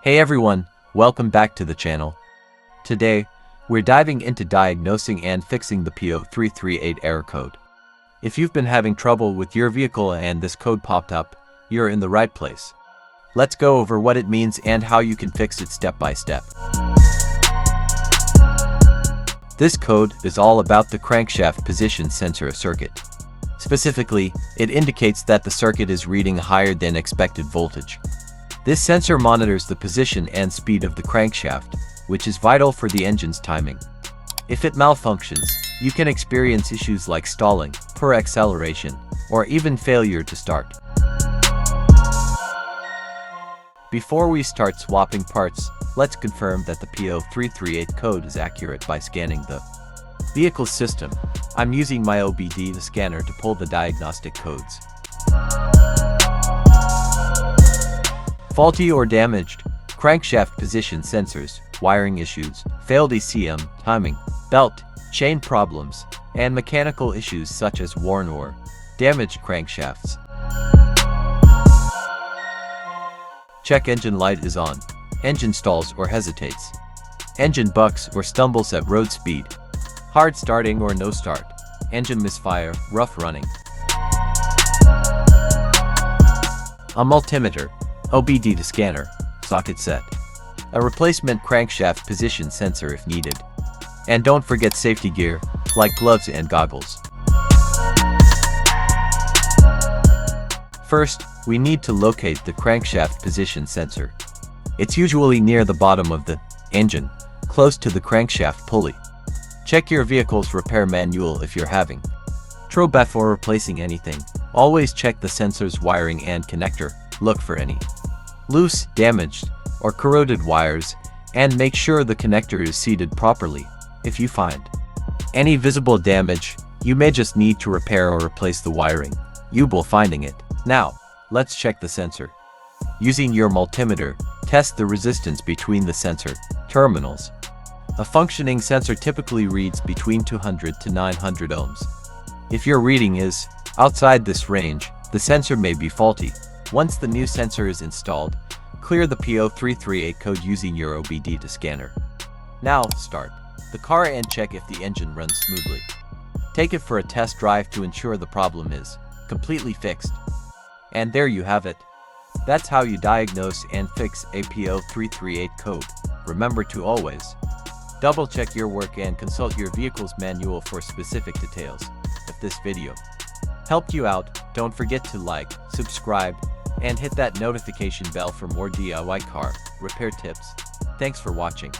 Hey everyone, welcome back to the channel. Today, we're diving into diagnosing and fixing the P0338 error code. If you've been having trouble with your vehicle and this code popped up, you're in the right place. Let's go over what it means and how you can fix it step by step. This code is all about the crankshaft position sensor circuit. Specifically, it indicates that the circuit is reading higher than expected voltage. This sensor monitors the position and speed of the crankshaft, which is vital for the engine's timing. If it malfunctions, you can experience issues like stalling, poor acceleration, or even failure to start. Before we start swapping parts, let's confirm that the P0338 code is accurate by scanning the vehicle system. I'm using my OBD-II scanner to pull the diagnostic codes. Faulty or damaged crankshaft position sensors, wiring issues, failed ECM, timing, belt, chain problems, and mechanical issues such as worn or damaged crankshafts. Check engine light is on. Engine stalls or hesitates. Engine bucks or stumbles at road speed. Hard starting or no start. Engine misfire, rough running. A multimeter, OBD-II scanner, socket set. A replacement crankshaft position sensor if needed. And don't forget safety gear, like gloves and goggles. First, we need to locate the crankshaft position sensor. It's usually near the bottom of the engine, close to the crankshaft pulley. Check your vehicle's repair manual if you're having trouble before replacing anything. Always check the sensor's wiring and connector. Look for any loose, damaged, or corroded wires, and make sure the connector is seated properly. If you find any visible damage, you may just need to repair or replace the wiring. You will finding it. Now, let's check the sensor. Using your multimeter, test the resistance between the sensor terminals. A functioning sensor typically reads between 200 to 900 ohms. If your reading is outside this range, the sensor may be faulty. Once the new sensor is installed, clear the P0338 code using your OBD-II scanner. Now, start the car and check if the engine runs smoothly. Take it for a test drive to ensure the problem is completely fixed. And there you have it. That's how you diagnose and fix a P0338 code. Remember to always double check your work and consult your vehicle's manual for specific details. If this video helped you out, don't forget to like, subscribe, and hit that notification bell for more DIY car repair tips. Thanks for watching.